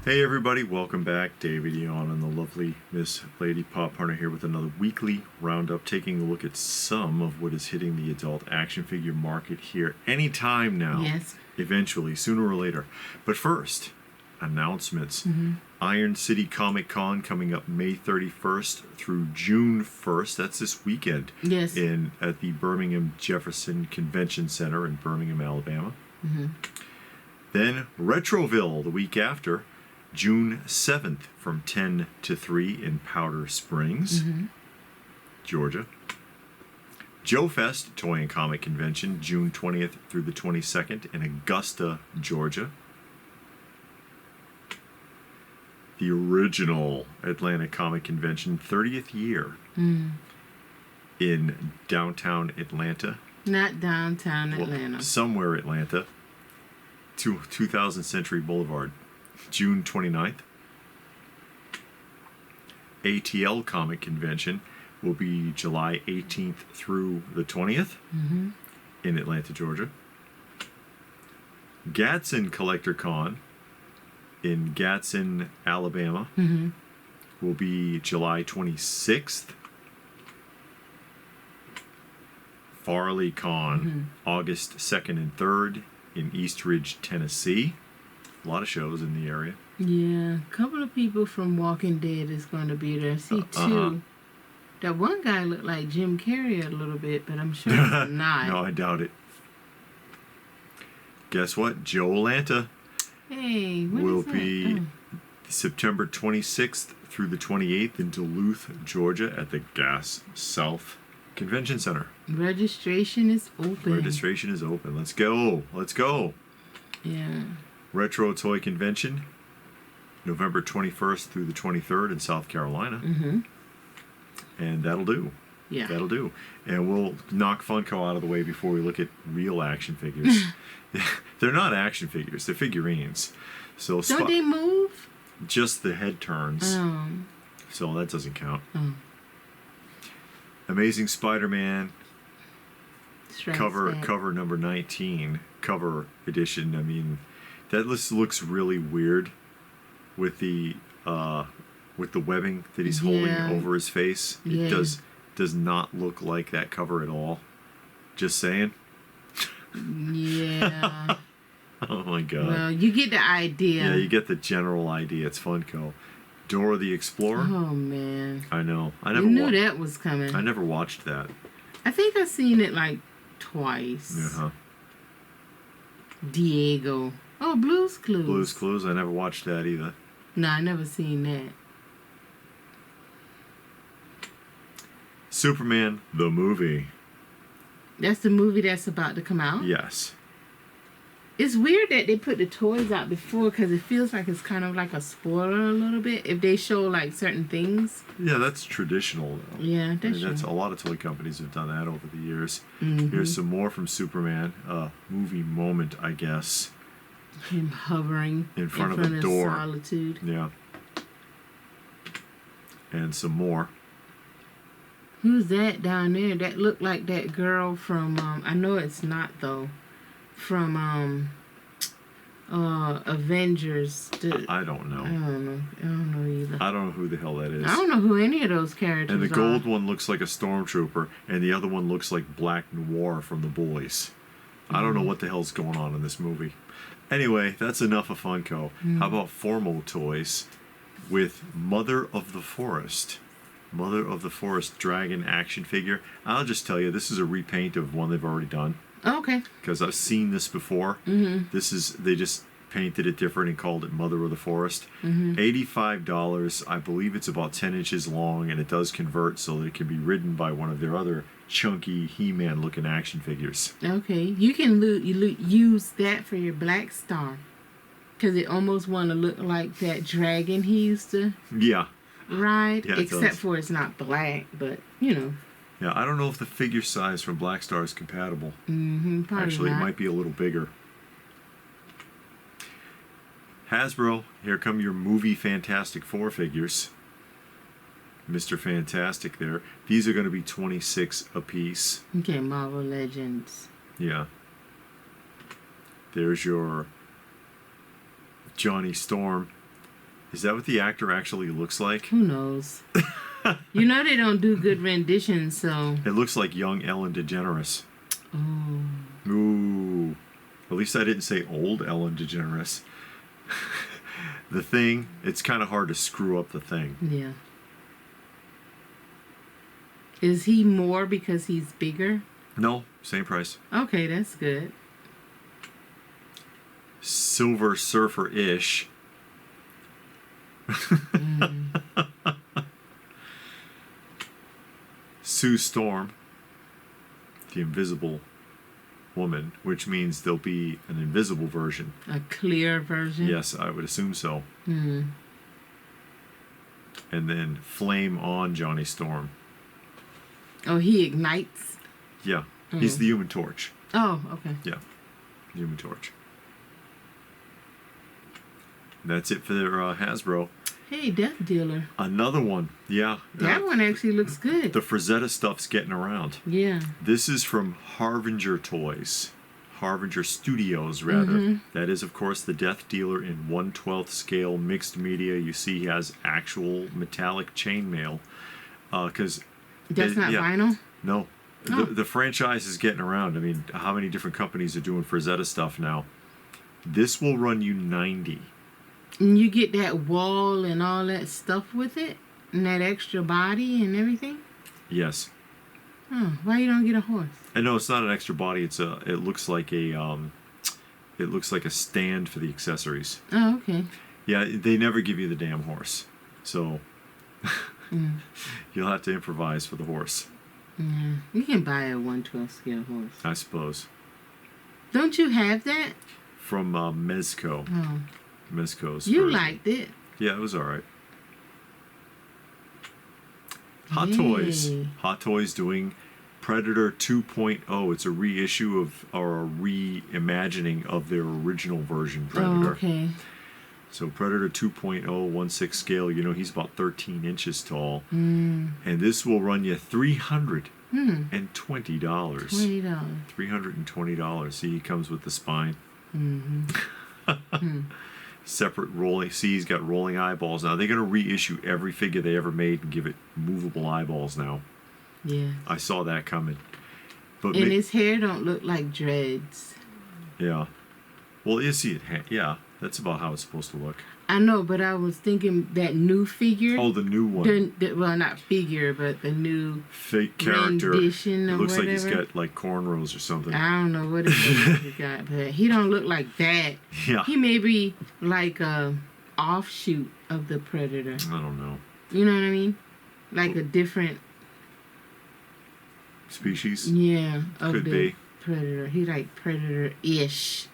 Hey everybody, welcome back. David Eon and the lovely Miss Lady Pop Hunter here with another weekly roundup, taking a look at some of what is hitting the adult action figure market here anytime now. Yes. Eventually, sooner or later. But first, announcements. Iron City Comic Con coming up May 31st through June 1st. That's this weekend. Yes. At the Birmingham Jefferson Convention Center in Birmingham, Alabama. Then Retroville the week after, June 7th from 10 to 3 in Powder Springs, Georgia. Joe Fest Toy and Comic Convention, June 20th through the 22nd in Augusta, Georgia. The original Atlanta Comic Convention, 30th year in downtown Atlanta. Not downtown Atlanta. Well, somewhere Atlanta. 2000 Century Boulevard, June 29th. ATL Comic Convention will be July 18th through the 20th in Atlanta, Georgia. Gadsden Collector Con in Gadsden, Alabama will be July 26th. Farley Con, August 2nd and 3rd in East Ridge, Tennessee. A lot of shows in the area. Yeah, a couple of people from Walking Dead is going to be there. See, two. That one guy looked like Jim Carrey a little bit, but I'm sure it's not. No, I doubt it. Guess what? Joe Atlanta will be September 26th through the 28th in Duluth, Georgia at the Gas South Convention Center. Registration is open. Registration is open. Let's go. Let's go. Yeah. Retro Toy Convention, November 21st through the 23rd in South Carolina. And that'll do. Yeah. That'll do. And we'll knock Funko out of the way before we look at real action figures. They're not action figures. They're figurines. So Don't they move? Just the head turns. So that doesn't count. Amazing Spider-Man cover number 19, cover edition. I mean, that list looks really weird with the webbing that he's holding over his face. It does not look like that cover at all. Just saying. Yeah. Oh my god. Well, you get the idea. Yeah, you get the general idea. It's Funko. Dora the Explorer. Oh man. I know. I never knew that was coming. I never watched that. I think I've seen it like twice. Diego. Oh, Blue's Clues. Blue's Clues. I never watched that either. No, I never seen that. Superman the movie. That's the movie that's about to come out? Yes. It's weird that they put the toys out before because it feels like it's kind of like a spoiler a little bit if they show like certain things. Yeah, that's traditional though. Yeah, that's a lot of toy companies have done that over the years. Here's some more from Superman. Movie moment, I guess. Him hovering in front of a door. Solitude. Yeah. And some more. Who's that down there? That looked like that girl from I know it's not though. From Avengers. I don't know. I don't know either. I don't know who the hell that is. I don't know who any of those characters are. And the gold one looks like a stormtrooper, and the other one looks like Black Noir from The Boys. I don't know what the hell's going on in this movie. Anyway, that's enough of Funko. How about Formo Toys with Mother of the Forest? Mother of the Forest dragon action figure. I'll just tell you, this is a repaint of one they've already done. Oh, okay. Because I've seen this before. They just painted it different and called it Mother of the Forest. $85. I believe it's about 10 inches long, and it does convert so that it can be ridden by one of their other chunky He-Man looking action figures. Okay. You can use that for your Black Star. Because it almost want to look like that dragon he used to ride. Yeah, except for it's not black, but, you know. Yeah, I don't know if the figure size from Black Star is compatible. Probably it might be a little bigger. Hasbro, here come your movie Fantastic Four figures. Mr. Fantastic there. These are going to be $26 a piece. Okay, Marvel Legends. Yeah. There's your Johnny Storm. Is that what the actor actually looks like? Who knows? You know they don't do good renditions, so... It looks like young Ellen DeGeneres. Oh. Ooh. At least I didn't say old Ellen DeGeneres. The Thing, it's kind of hard to screw up The Thing. Yeah. Is he more because he's bigger? No, same price. Okay, that's good. Silver Surfer-ish. Sue Storm, the Invisible Woman, which means there'll be an invisible version. A clear version? Yes, I would assume so. Hmm. And then Flame on Johnny Storm. Oh, he ignites? Yeah, he's the Human Torch. Oh, okay. Yeah, Human Torch. That's it for Hasbro. Hey, Death Dealer. Another one. Yeah. That one actually looks good. The Frazetta stuff's getting around. Yeah. This is from Harbinger Toys. Harbinger Studios, rather. That is, of course, the Death Dealer in 1/12 scale mixed media. You see he has actual metallic chainmail. That's not vinyl? No. Oh. The franchise is getting around. I mean, how many different companies are doing Frazetta stuff now? This will run you $90. And you get that wall and all that stuff with it? And that extra body and everything? Yes. Oh, why you don't get a horse? And no, it's not an extra body. It looks like a stand for the accessories. Oh, okay. Yeah, they never give you the damn horse. So you'll have to improvise for the horse. Yeah. You can buy a 1/12 scale horse. I suppose. Don't you have that? From Mezco. Oh. Mezco's. You version. liked it. Yeah, it was alright. Hot Toys. Hot Toys doing Predator 2.0. It's a reissue of, or a reimagining of their original version, Predator. Oh, okay. So Predator 2.0, 1/6 scale, you know, he's about 13 inches tall. And this will run you $320. $20. $320. See, he comes with the spine. Separate rolling. See, he's got rolling eyeballs now. They're going to reissue every figure they ever made and give it movable eyeballs now. Yeah. I saw that coming. But and his hair don't look like dreads. Yeah. Well, you see it. Yeah, that's about how it's supposed to look. I know, but I was thinking that new figure. Oh, the new one. Well, not figure, but the new fake character. Rendition or it looks whatever. Like he's got like cornrows or something. I don't know what it is he got, but he don't look like that. Yeah. He may be like a offshoot of the Predator. I don't know. You know what I mean? Like a different species. Yeah. Could be Predator. He like Predator-ish.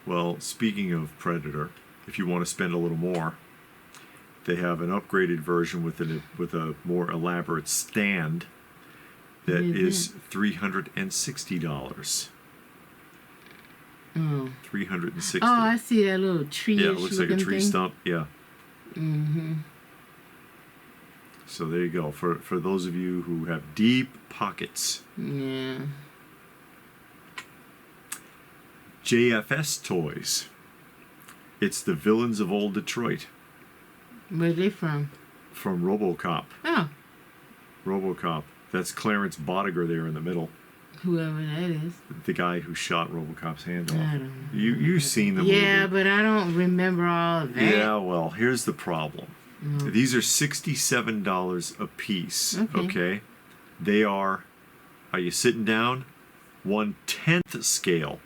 Well, speaking of Predator, if you want to spend a little more, they have an upgraded version with a more elaborate stand that is $360. Oh. $360. Oh, I see that little tree. Yeah, it looks like a tree stump. Yeah. So there you go. For those of you who have deep pockets. Yeah. JFS Toys. It's the Villains of Old Detroit. Where are they from? From Robocop. Oh. Robocop. That's Clarence Bodiger there in the middle. Whoever that is. The guy who shot Robocop's hand off. I don't know. You've seen the movie. Yeah, but I don't remember all of that. Yeah, well, here's the problem. These are $67 a piece. Okay. They are you sitting down? 1/10 scale.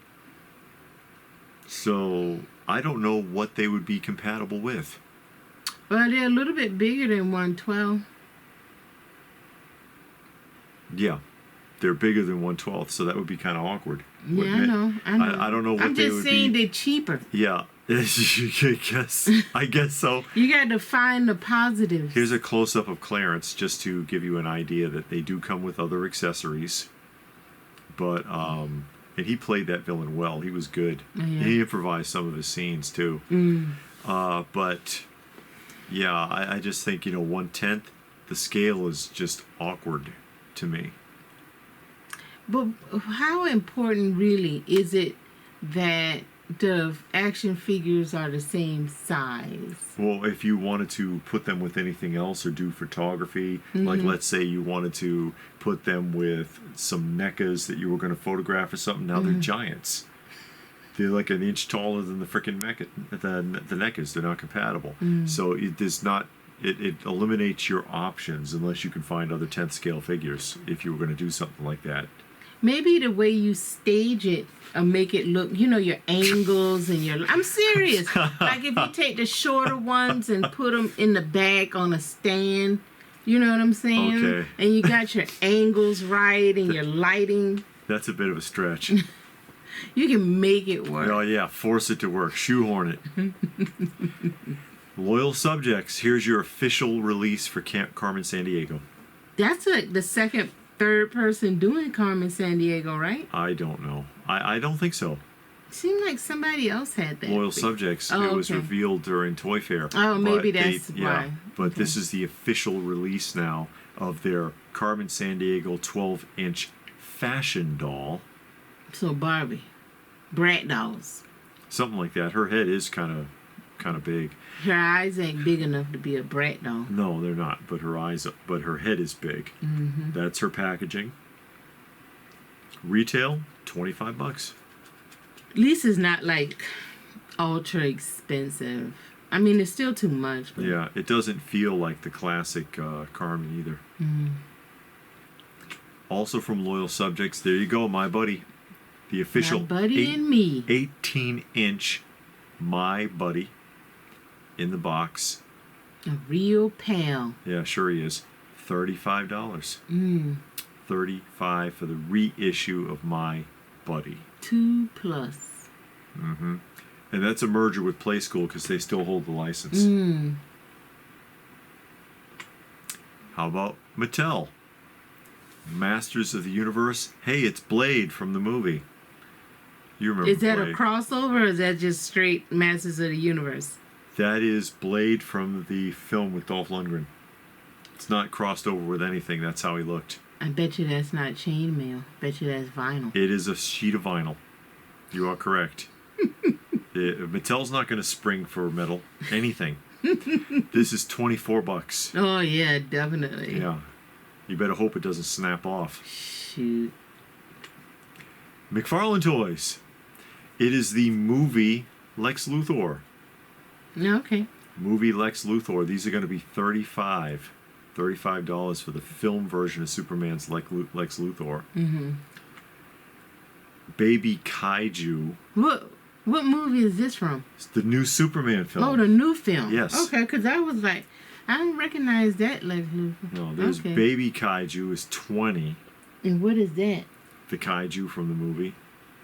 So I don't know what they would be compatible with. Well, they're a little bit bigger than 1/12. Yeah, they're bigger than 1/12, so that would be kind of awkward. Yeah, I know. I don't know what I'm they would be. I'm just saying they're cheaper. Yeah, I guess so. You got to find the positives. Here's a close-up of Clarence, just to give you an idea that they do come with other accessories. But and he played that villain well. He was good. Yeah. He improvised some of his scenes too. But yeah, I just think 1/10. The scale is just awkward to me. But how important really is it that the action figures are the same size? Well, if you wanted to put them with anything else or do photography, like let's say you wanted to put them with some NECAs that you were going to photograph or something, now they're giants. They're like an inch taller than the freaking the NECAs. They're not compatible. So it does not. It eliminates your options unless you can find other 10th scale figures if you were going to do something like that. Maybe the way you stage it make it look, your angles and your... I'm serious. Like if you take the shorter ones and put them in the back on a stand, you know what I'm saying? Okay. And you got your angles right and your lighting. That's a bit of a stretch. You can make it work. Oh, yeah. Force it to work. Shoehorn it. Loyal subjects, here's your official release for Carmen Sandiego. That's the second, third person doing Carmen Sandiego, right? I don't know. I don't think so. Seemed like somebody else had that. Loyal subjects. It was revealed during Toy Fair. Oh, maybe that's why. But this is the official release now of their Carmen Sandiego 12-inch fashion doll. So Barbie, brat dolls. Something like that. Her head is kind of big. Her eyes ain't big enough to be a brat doll. No, they're not. But her head is big. That's her packaging. Retail, $25. At least it's not like ultra expensive. I mean, it's still too much. But... Yeah, it doesn't feel like the classic Carmen either. Also from Loyal Subjects, there you go, My Buddy. The official My Buddy and Me 18-inch My Buddy in the box. A real pal. Yeah, sure he is. $35. $35 for the reissue of My Buddy. 2+. And that's a merger with Play School because they still hold the license. How about Mattel? Masters of the Universe. Hey, it's Blade from the movie. You remember Is that Blade. a crossover or is that just straight Masters of the Universe? That is Blade from the film with Dolph Lundgren. It's not crossed over with anything. That's how he looked. I bet you that's not chainmail. Bet you that's vinyl. It is a sheet of vinyl. You are correct. Mattel's not going to spring for metal. Anything. This is $24. Oh, yeah, definitely. Yeah. You better hope it doesn't snap off. Shoot. McFarlane Toys. It is the movie Lex Luthor. Okay. Movie Lex Luthor. These are going to be $35 for the film version of Superman's Lex Luthor. Baby Kaiju. What movie is this from? It's the new Superman film. Oh, the new film. Yes. Okay, because I was like, I don't recognize that Lex Luthor. No, there's Baby Kaiju is $20. And what is that? The Kaiju from the movie.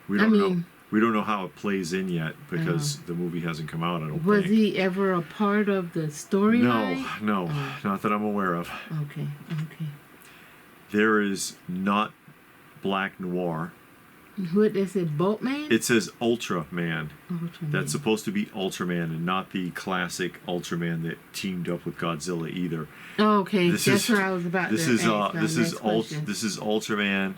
We don't know. We don't know how it plays in yet because the movie hasn't come out. I don't think. Was he ever a part of the storyline? No, not that I'm aware of. Okay. There is not Black Noir. What, they said Boatman? It says Ultraman. Ultraman. That's supposed to be Ultraman and not the classic Ultraman that teamed up with Godzilla either. Oh, okay. That's what I was about to ask. This is Ultraman.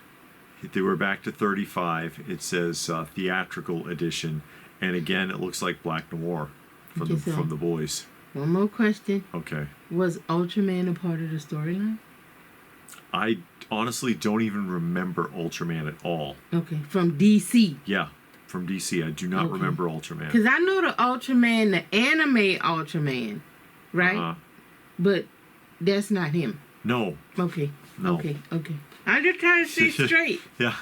They were back to $35. It says theatrical edition, and again, it looks like Black Noir from the boys. One more question. Okay. Was Ultraman a part of the storyline? I honestly don't even remember Ultraman at all. Okay, from DC. Yeah, from DC. I do not remember Ultraman. Because I know the Ultraman, the anime Ultraman, right? But that's not him. No. Okay. No. Okay. I'm just trying to stay straight. Yeah.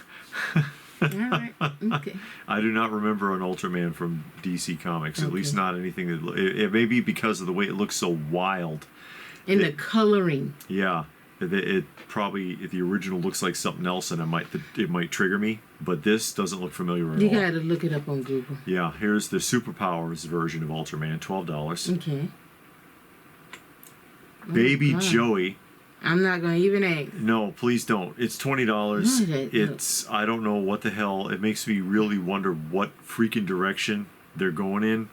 All right. Okay. I do not remember an Ultraman from DC Comics. At least not anything that... It may be because of the way it looks so wild. And the coloring. Yeah. It probably... The original looks like something else, and it might trigger me. But this doesn't look familiar at all. You gotta look it up on Google. Yeah. Here's the Superpowers version of Ultraman. $12. Okay. Baby Joey... I'm not going to even ask. No, please don't. It's $20. It's, I don't know what the hell. It makes me really wonder what freaking direction they're going in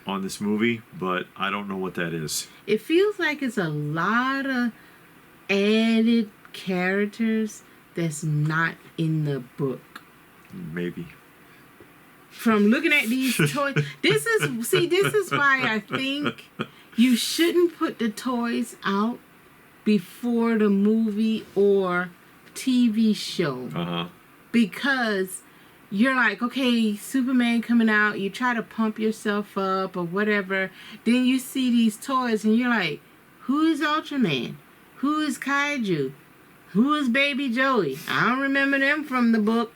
on this movie, but I don't know what that is. It feels like it's a lot of added characters that's not in the book. Maybe. from looking at these toys. This is why I think you shouldn't put the toys out before the movie or TV show. Uh-huh. Because you're like, okay, Superman coming out, you try to pump yourself up or whatever. Then you see these toys and you're like, who is Ultraman? Who is Kaiju? Who is Baby Joey? I don't remember them from the book.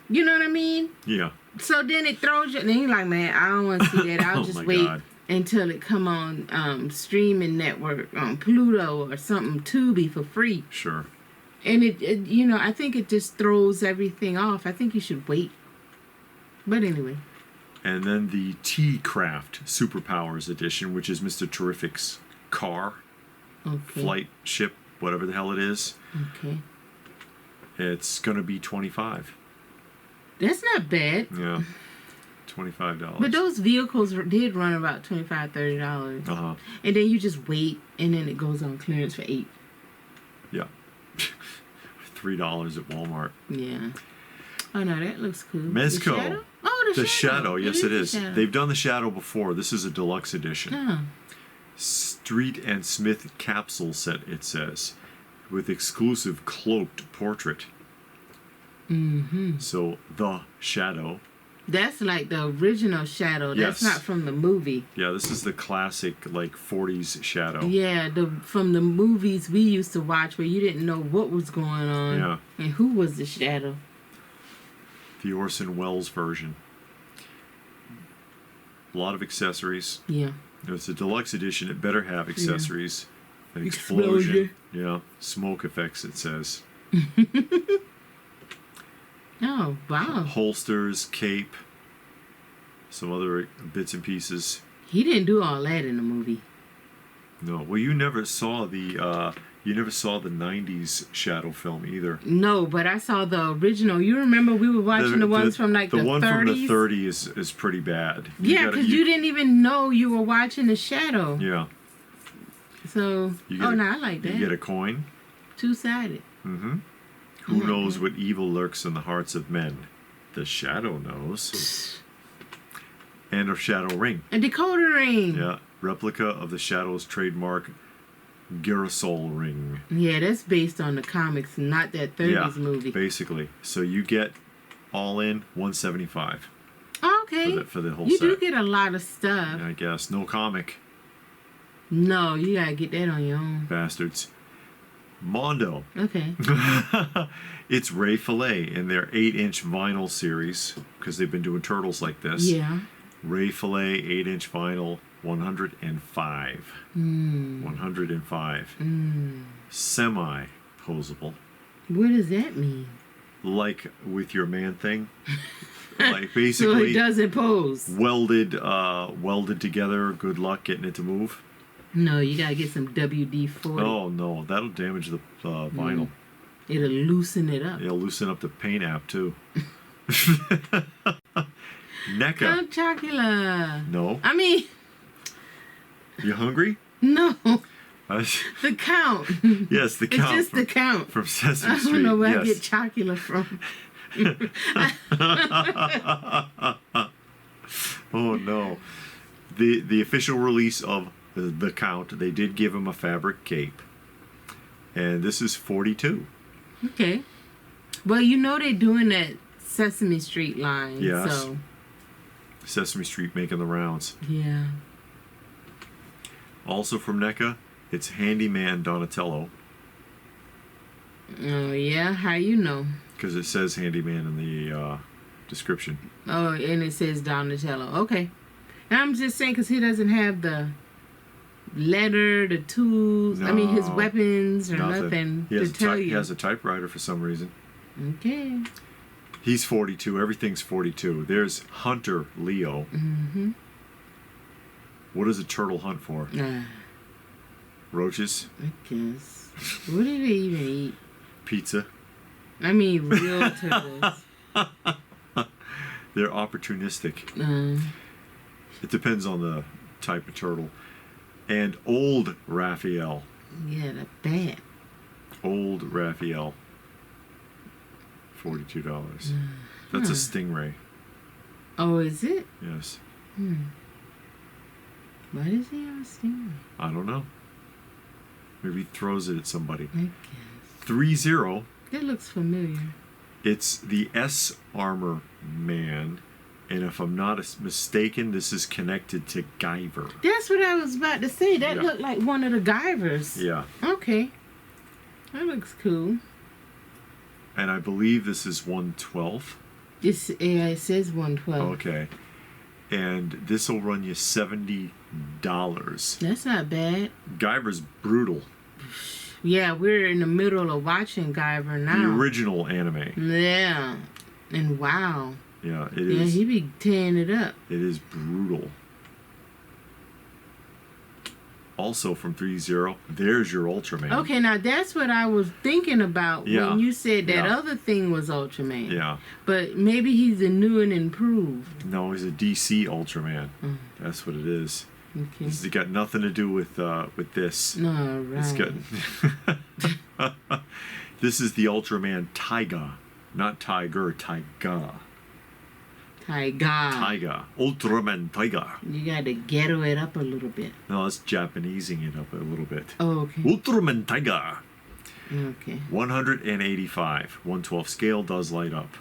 You know what I mean? Yeah. So then it throws you, and then you're like, man, I don't want to see that. I'll just wait until it come on streaming network, on Pluto or something, Tubi for free. Sure. And it, you know, I think it just throws everything off. I think you should wait. But anyway. And then the T-Craft Superpowers edition, which is Mr. Terrific's car, flight, ship, whatever the hell it is. Okay. It's going to be $25. That's not bad. Yeah. $25. But those vehicles did run about $25, $30. Uh-huh. And then you just wait, and then it goes on clearance for $8. Yeah. $3 at Walmart. Yeah. Oh, no, that looks cool. Mezco. The Shadow? Oh, the Shadow. Yes, it is. The They've done the Shadow before. This is a deluxe edition. Oh. Street and Smith capsule set, it says, with exclusive cloaked portrait. Mm-hmm. So, the Shadow. That's like the original Shadow. That's not from the movie. Yeah, this is the classic, like, 40s Shadow. Yeah, from the movies we used to watch where you didn't know what was going on. Yeah. And who was the Shadow. The Orson Welles version. A lot of accessories. Yeah. It's a deluxe edition. It better have accessories. Yeah. An explosion. Yeah. Smoke effects, it says. Oh, wow. Holsters, cape, some other bits and pieces. He didn't do all that in the movie. No. Well, you never saw the 90s Shadow film either. No, but I saw the original. You remember we were watching the ones from like the 30s? The one from the 30s is pretty bad. Yeah, because you didn't even know you were watching the Shadow. Yeah. So, no, I like that. You get a coin. Two-sided. Mm-hmm. Who knows what evil lurks in the hearts of men? The Shadow knows. And a Shadow ring. A decoder ring. Yeah. Replica of the Shadow's trademark Girasol ring. Yeah, that's based on the comics, not that 30s movie. Basically. So you get all in $175. Okay. For the whole you set. You do get a lot of stuff. Yeah, I guess. No comic. No, you gotta get that on your own. Bastards. Mondo. Okay. It's Ray Fillet in their 8-inch vinyl series, because they've been doing turtles like this. Yeah. Ray Fillet 8-inch vinyl, 105. 105. Semi-posable. What does that mean? Like with your man thing. Like basically. So it doesn't pose. Welded together. Good luck getting it to move. No, you gotta get some WD-40. Oh no, that'll damage the vinyl. It'll loosen it up. It'll loosen up the paint app too. NECA. Count Chocula. No. I mean. You hungry? No. The Count. Yes, the Count. It's just the Count. From Sesame Street. I don't know where I get Chocula from. Oh no. The official release of the Count, they did give him a fabric cape. And this is $42. Okay. Well, you know they're doing that Sesame Street line. Yes. So. Sesame Street making the rounds. Yeah. Also from NECA, it's Handyman Donatello. Oh, yeah? How you know? Because it says Handyman in the description. Oh, and it says Donatello. Okay. And I'm just saying because he doesn't have the letter, the tools, No, I mean his weapons or nothing he has to tell you. He has a typewriter for some reason. Okay. He's 42. Everything's 42. There's Hunter Leo. Mm-hmm. What does a turtle hunt for? Roaches? I guess. What do they even eat? Pizza? I mean, real turtles. They're opportunistic. It depends on the type of turtle. And old Raphael. Yeah, the bat. Old Raphael. $42. That's a stingray. Oh, is it? Yes. Why does he have a stingray? I don't know. Maybe he throws it at somebody. I guess. Threezero. That looks familiar. It's the S Armor Man. And if I'm not mistaken, this is connected to Guyver. That's what I was about to say. That Yeah. looked like one of the Guyvers. Yeah. Okay. That looks cool. And I believe this is 1/12. It says 112. Okay. And this will run you $70. That's not bad. Guyver's brutal. Yeah, we're in the middle of watching Guyver now. The original anime. Yeah. And wow. Yeah, it Yeah, is. he be tearing it up. It is brutal. Also from Threezero, there's your Ultraman. Okay, now that's what I was thinking about Yeah. when you said that Yeah. other thing was Ultraman. Yeah. But maybe he's a new and improved. No, he's a DC Ultraman. That's what it is. Okay. It's got nothing to do with this. All right. It's got. This is the Ultraman Taiga, not Tiger. Taiga. Taiga. Ultraman Taiga. You got to ghetto it up a little bit. No, that's Japanesing it up a little bit. Oh, okay. Ultraman Taiga. Okay. 185. 1/12 scale does light up.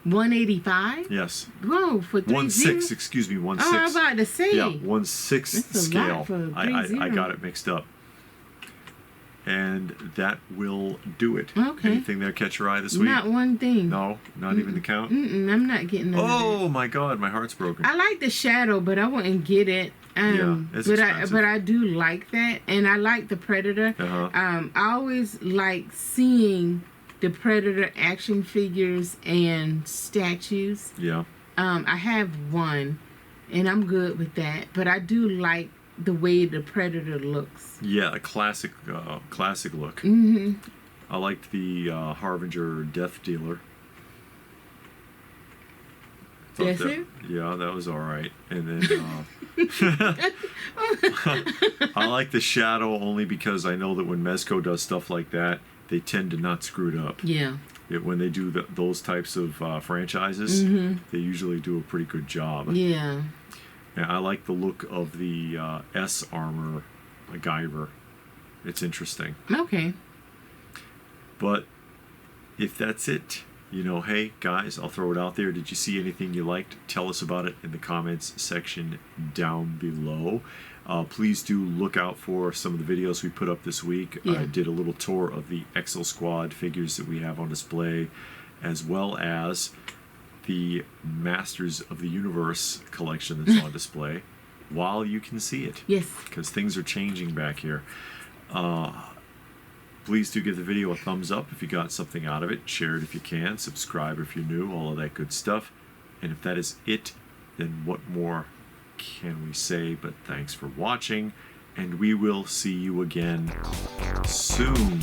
185? Yes. Whoa, for 3 1/6. Excuse me. 1/6. Oh, I was about to say. Yeah, 1/6 That's a scale. lot for I 3-0. got it mixed up. And that will do it. Okay. Anything there catch your eye this week? Not one thing. No, not even the count. I'm not getting none of that. Oh my God, my heart's broken. I like the shadow, but I wouldn't get it. It's expensive. but I do like that, and I like the Predator. Uh-huh. I always like seeing the Predator action figures and statues. Yeah. I have one, and I'm good with that. But I do like the way the Predator looks. Yeah, a classic look. Mm-hmm. I liked the Harbinger Death Dealer. That's it? Yeah, that was all right. And then I like the Shadow only because I know that when Mezco does stuff like that, they tend to not screw it up. Yeah. When they do those types of franchises, they usually do a pretty good job. Yeah. And I like the look of the S Armor Guyver. It's interesting. Okay. But if that's it, hey, guys, I'll throw it out there. Did you see anything you liked? Tell us about it in the comments section down below. Please do look out for some of the videos we put up this week. Yeah. I did a little tour of the Exo Squad figures that we have on display, as well as the Masters of the Universe collection that's on display, while you can see it. Yes. Because things are changing back here. Please do give the video a thumbs up if you got something out of it. Share it if you can. Subscribe if you're new. All of that good stuff. And if that is it, then what more can we say? But thanks for watching, and we will see you again soon.